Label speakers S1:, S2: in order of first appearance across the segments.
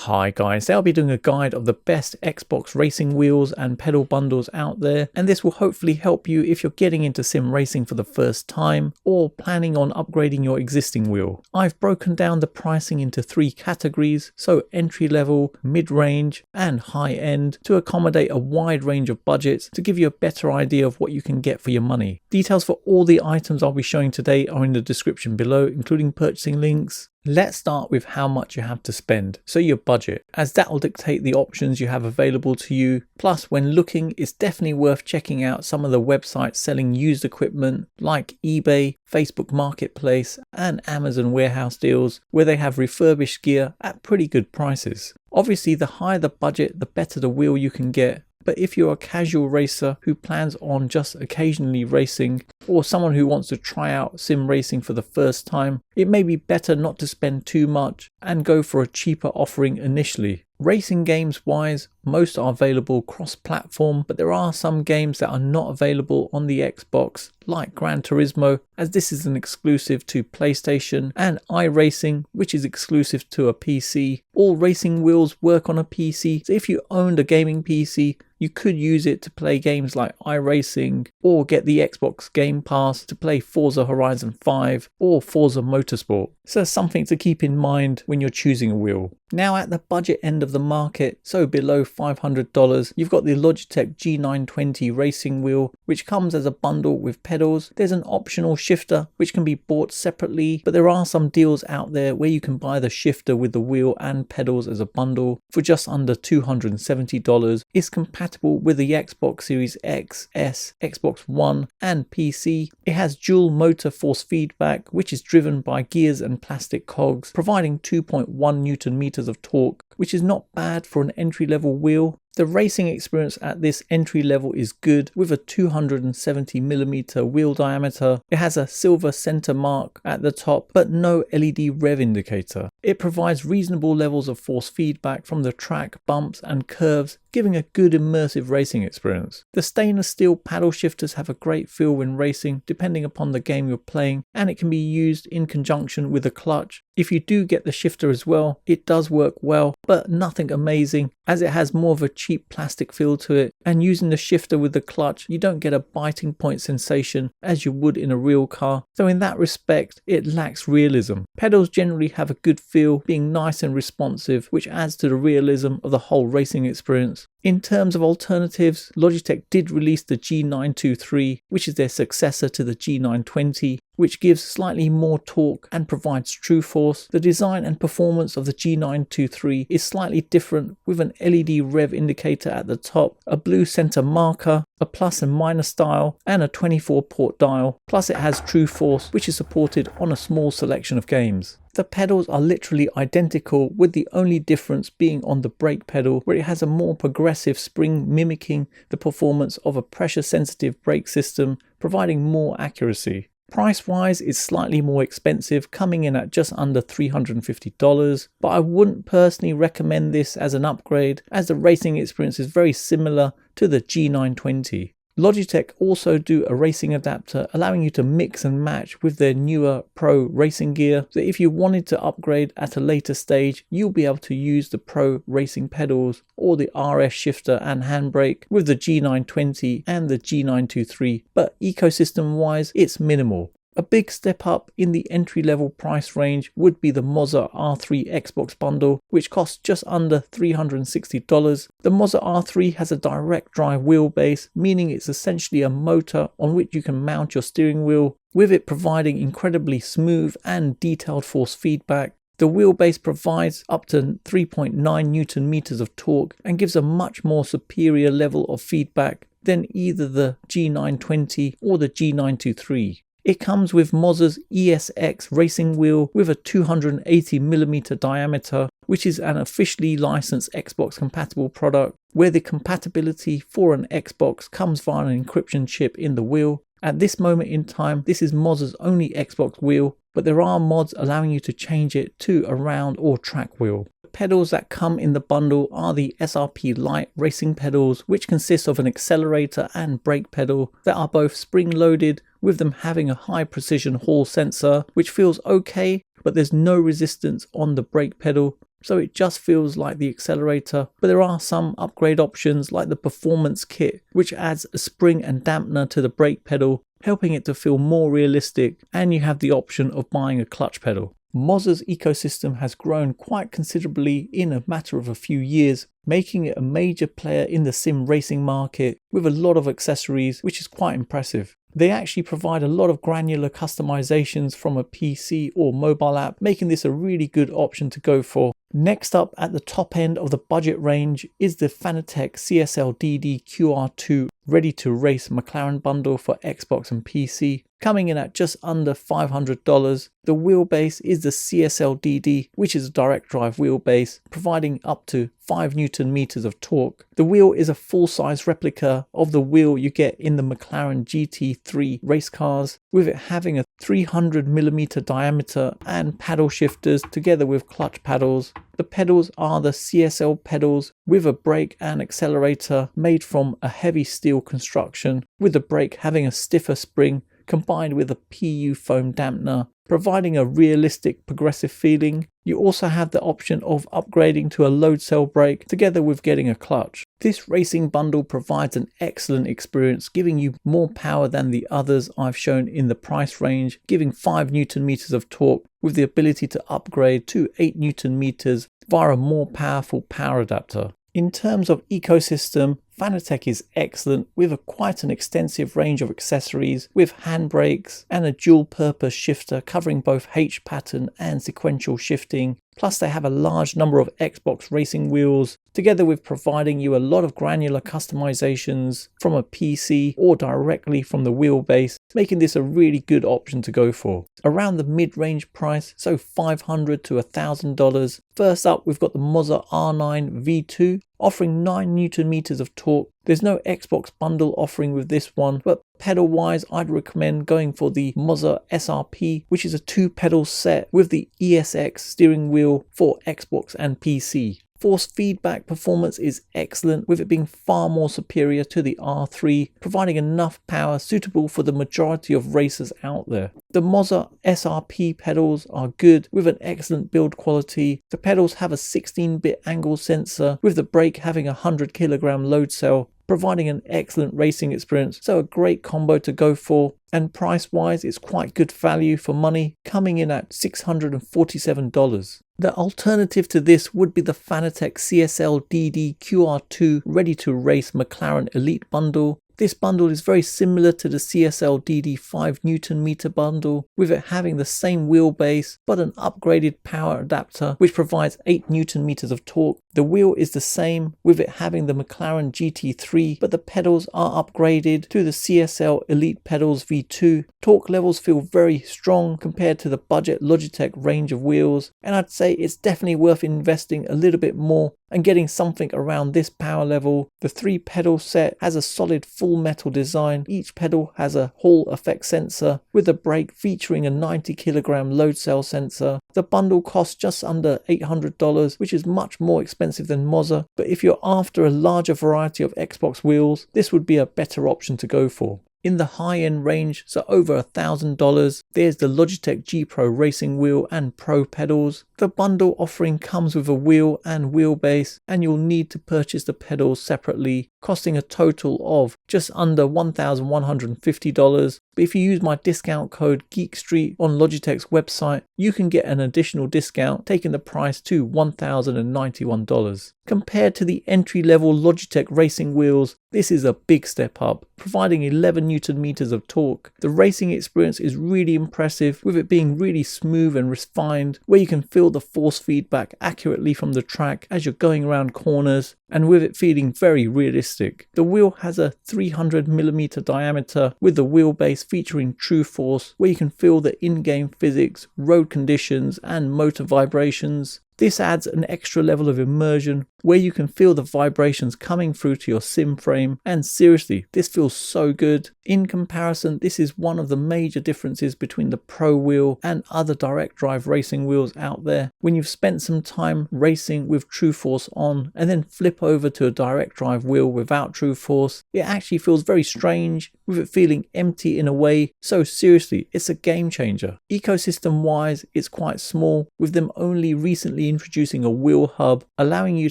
S1: Hi guys, today I'll be doing a guide of the best Xbox racing wheels and pedal bundles out there, and this will hopefully help you if you're getting into sim racing for the first time or planning on upgrading your existing wheel. I've broken down the pricing into 3 categories, so entry level, mid-range and high-end, to accommodate a wide range of budgets to give you a better idea of what you can get for your money. Details for all the items I'll be showing today are in the description below, including purchasing links. Let's start with how much you have to spend, so your budget, as that will dictate the options you have available to you. Plus, when looking, it's definitely worth checking out some of the websites selling used equipment like eBay, Facebook Marketplace and Amazon warehouse deals, where they have refurbished gear at pretty good prices. Obviously, the higher the budget, the better the wheel you can get. But if you're a casual racer who plans on just occasionally racing, or someone who wants to try out sim racing for the first time, it may be better not to spend too much and go for a cheaper offering initially. Racing games wise, most are available cross-platform, but there are some games that are not available on the Xbox, like Gran Turismo, as this is an exclusive to PlayStation, and iRacing, which is exclusive to a PC. All racing wheels work on a PC, so if you owned a gaming PC, you could use it to play games like iRacing, or get the Xbox Game Pass to play Forza Horizon 5 or Forza Motorsport. So something to keep in mind when you're choosing a wheel. Now at the budget end of the market, so below $500, you've got the Logitech G920 racing wheel, which comes as a bundle with pedals. There's an optional shifter which can be bought separately, but there are some deals out there where you can buy the shifter with the wheel and pedals as a bundle for just under $270. It's compatible with the Xbox Series X, S, Xbox One and PC. It has dual motor force feedback, which is driven by gears and plastic cogs, providing 2.1 Newton meters of torque, which is not bad for an entry-level wheel. The racing experience at this entry level is good, with a 270mm wheel diameter. It has a silver center mark at the top, but no LED rev indicator. It provides reasonable levels of force feedback from the track, bumps and curves, giving a good immersive racing experience. The stainless steel paddle shifters have a great feel when racing, depending upon the game you're playing, and it can be used in conjunction with a clutch. If you do get the shifter as well, it does work well, but nothing amazing, as it has more of a cheap plastic feel to it, and using the shifter with the clutch, you don't get a biting point sensation as you would in a real car, so in that respect, it lacks realism. Pedals generally have a good feel, being nice and responsive, which adds to the realism of the whole racing experience. In terms of alternatives, Logitech did release the G923, which is their successor to the G920, which gives slightly more torque and provides true force. The design and performance of the G923 is slightly different, with an LED rev indicator at the top, a blue center marker, a plus and minus dial, and a 24-port dial. Plus it has true force, which is supported on a small selection of games. The pedals are literally identical, with the only difference being on the brake pedal, where it has a more progressive spring mimicking the performance of a pressure-sensitive brake system, providing more accuracy. Price-wise, it's slightly more expensive, coming in at just under $350, but I wouldn't personally recommend this as an upgrade, as the racing experience is very similar to the G920. Logitech also do a racing adapter, allowing you to mix and match with their newer Pro racing gear. So if you wanted to upgrade at a later stage, you'll be able to use the Pro racing pedals or the RS shifter and handbrake with the G920 and the G923, but ecosystem wise, it's minimal. A big step up in the entry-level price range would be the Mozza R3 Xbox bundle, which costs just under $360. The Mozza R3 has a direct drive wheelbase, meaning it's essentially a motor on which you can mount your steering wheel, with it providing incredibly smooth and detailed force feedback. The wheelbase provides up to 3.9 Newton meters of torque and gives a much more superior level of feedback than either the G920 or the G923. It comes with Mozza's ESX racing wheel with a 280mm diameter, which is an officially licensed Xbox compatible product, where the compatibility for an Xbox comes via an encryption chip in the wheel. At this moment in time, this is Mozza's only Xbox wheel, but there are mods allowing you to change it to a round or track wheel. The pedals that come in the bundle are the SRP Lite racing pedals, which consist of an accelerator and brake pedal that are both spring loaded, with them having a high precision Hall sensor, which feels okay, but there's no resistance on the brake pedal. so it just feels like the accelerator, but there are some upgrade options like the performance kit, which adds a spring and dampener to the brake pedal, helping it to feel more realistic, and you have the option of buying a clutch pedal. Mozza's ecosystem has grown quite considerably in a matter of a few years, making it a major player in the sim racing market with a lot of accessories, which is quite impressive. They actually provide a lot of granular customizations from a PC or mobile app, making this a really good option to go for. Next up at the top end of the budget range is the Fanatec CSL-DD QR2 Ready to Race McLaren bundle for Xbox and PC, coming in at just under $500. The wheelbase is the CSL-DD, which is a direct drive wheelbase, providing up to 5 Newton meters of torque. The wheel is a full-size replica of the wheel you get in the McLaren GT3 race cars, with it having a 300mm diameter and paddle shifters together with clutch paddles. The pedals are the CSL pedals with a brake and accelerator made from a heavy steel construction, with the brake having a stiffer spring combined with a PU foam dampener, providing a realistic progressive feeling. You also have the option of upgrading to a load cell brake together with getting a clutch. This racing bundle provides an excellent experience, giving you more power than the others I've shown in the price range, giving 5 Newton meters of torque with the ability to upgrade to 8 Newton meters via a more powerful power adapter. In terms of ecosystem, Fanatec is excellent with quite an extensive range of accessories with handbrakes and a dual purpose shifter covering both H pattern and sequential shifting. Plus they have a large number of Xbox racing wheels, together with providing you a lot of granular customizations from a PC or directly from the wheelbase, making this a really good option to go for. Around the mid-range price, so $500 to $1,000. First up, we've got the Mozza R9 V2, offering 9 Newton meters of torque. There's no Xbox bundle offering with this one, but pedal wise I'd recommend going for the Mozza SRP, which is a 2-pedal set with the ESX steering wheel for Xbox and PC. Force feedback performance is excellent, with it being far more superior to the R3, providing enough power suitable for the majority of racers out there. The Mozza SRP pedals are good with an excellent build quality. The pedals have a 16-bit angle sensor, with the brake having a 100kg load cell, providing an excellent racing experience, so a great combo to go for. And price wise it's quite good value for money, coming in at $647. The alternative to this would be the Fanatec CSL-DD QR2 Ready to Race McLaren Elite bundle. This bundle is very similar to the CSL-DD 5 Newton meter bundle, with it having the same wheelbase but an upgraded power adapter which provides 8 Newton meters of torque. The wheel is the same, with it having the McLaren GT3, but the pedals are upgraded to the CSL Elite Pedals V2. Torque levels feel very strong compared to the budget Logitech range of wheels, and I'd say it's definitely worth investing a little bit more and getting something around this power level. The 3-pedal set has a solid full metal design. Each pedal has a Hall effect sensor, with the brake featuring a 90kg load cell sensor. The bundle costs just under $800, which is much more expensive than Mozza, but if you're after a larger variety of Xbox wheels, this would be a better option to go for. In the high-end range, so over $1,000, there's the Logitech G Pro racing wheel and Pro pedals. The bundle offering comes with a wheel and wheelbase, and you'll need to purchase the pedals separately, costing a total of just under $1,150. But if you use my discount code GeekStreet on Logitech's website, you can get an additional discount, taking the price to $1,091. Compared to the entry-level Logitech racing wheels, this is a big step up, providing 11 Newton meters of torque. The racing experience is really impressive, with it being really smooth and refined, where you can feel the force feedback accurately from the track as you're going around corners, and with it feeling very realistic. The wheel has a 300mm diameter, with the wheelbase featuring True Force, where you can feel the in-game physics, road conditions and motor vibrations. This adds an extra level of immersion where you can feel the vibrations coming through to your sim frame, and seriously, this feels so good. In comparison, this is one of the major differences between the Pro wheel and other direct drive racing wheels out there. When you've spent some time racing with True Force on and then flip over to a direct drive wheel without True Force, it actually feels very strange, with it feeling empty in a way. So seriously, it's a game changer. Ecosystem wise, it's quite small, with them only recently only introducing a wheel hub, allowing you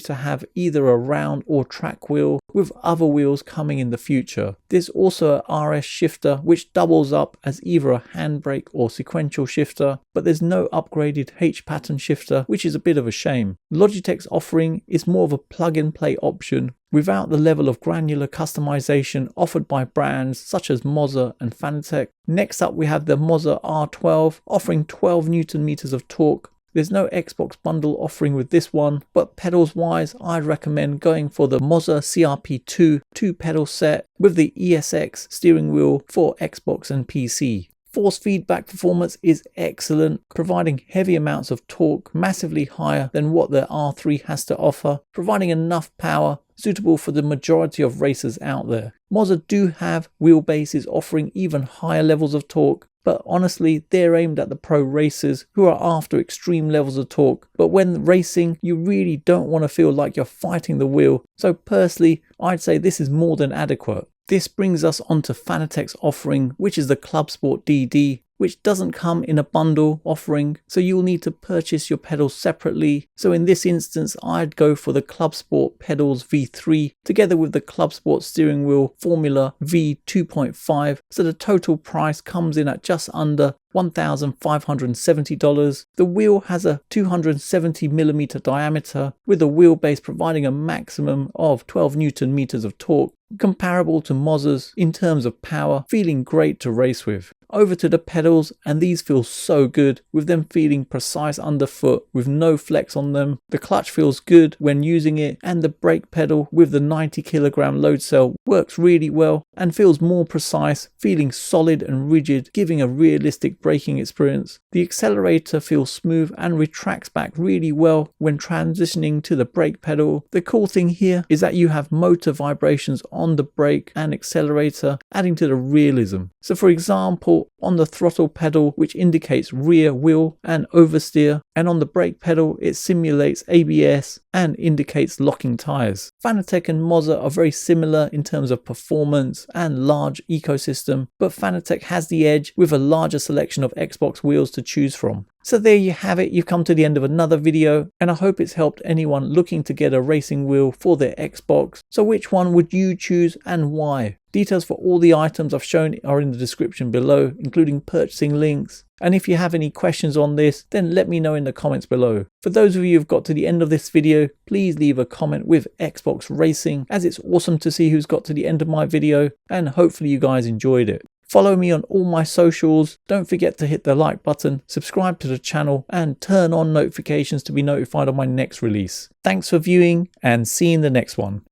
S1: to have either a round or track wheel, with other wheels coming in the future. There's also a RS shifter which doubles up as either a handbrake or sequential shifter, but there's no upgraded H pattern shifter, which is a bit of a shame. Logitech's offering is more of a plug-and-play option without the level of granular customization offered by brands such as Moza and Fanatec. Next up we have the Moza R12, offering 12 Newton meters of torque. There's no Xbox bundle offering with this one, but pedals wise I'd recommend going for the Moza CRP2 2-pedal set with the ESX steering wheel for Xbox and PC. Force feedback performance is excellent, providing heavy amounts of torque, massively higher than what the R3 has to offer, providing enough power suitable for the majority of racers out there. Moza do have wheelbases offering even higher levels of torque, but honestly they're aimed at the pro racers who are after extreme levels of torque. But when racing, you really don't want to feel like you're fighting the wheel, so personally I'd say this is more than adequate. This brings us on to Fanatec's offering, which is the Club Sport DD, which doesn't come in a bundle offering, so you'll need to purchase your pedals separately. So in this instance, I'd go for the Club Sport Pedals V3 together with the Club Sport Steering Wheel Formula V 2.5, so the total price comes in at just under $1,570. The wheel has a 270mm diameter, with the wheelbase providing a maximum of 12 Newton meters of torque, comparable to Moza's in terms of power, feeling great to race with. Over to the pedals, and these feel so good, with them feeling precise underfoot with no flex on them. The clutch feels good when using it, and the brake pedal with the 90kg load cell works really well and feels more precise, feeling solid and rigid, giving a realistic braking experience. The accelerator feels smooth and retracts back really well when transitioning to the brake pedal. The cool thing here is that you have motor vibrations on the brake and accelerator, adding to the realism. So for example, on the throttle pedal, which indicates rear wheel and oversteer, and on the brake pedal it simulates ABS and indicates locking tires. Fanatec and Moza are very similar in terms of performance and large ecosystem, but Fanatec has the edge with a larger selection of Xbox wheels to choose from. So there you have it, you've come to the end of another video, and I hope it's helped anyone looking to get a racing wheel for their Xbox. So which one would you choose and why? Details for all the items I've shown are in the description below, including purchasing links. And if you have any questions on this, then let me know in the comments below. For those of you who've got to the end of this video, please leave a comment with Xbox Racing, as it's awesome to see who's got to the end of my video, and hopefully you guys enjoyed it. Follow me on all my socials, don't forget to hit the like button, subscribe to the channel, and turn on notifications to be notified of my next release. Thanks for viewing, and see you in the next one.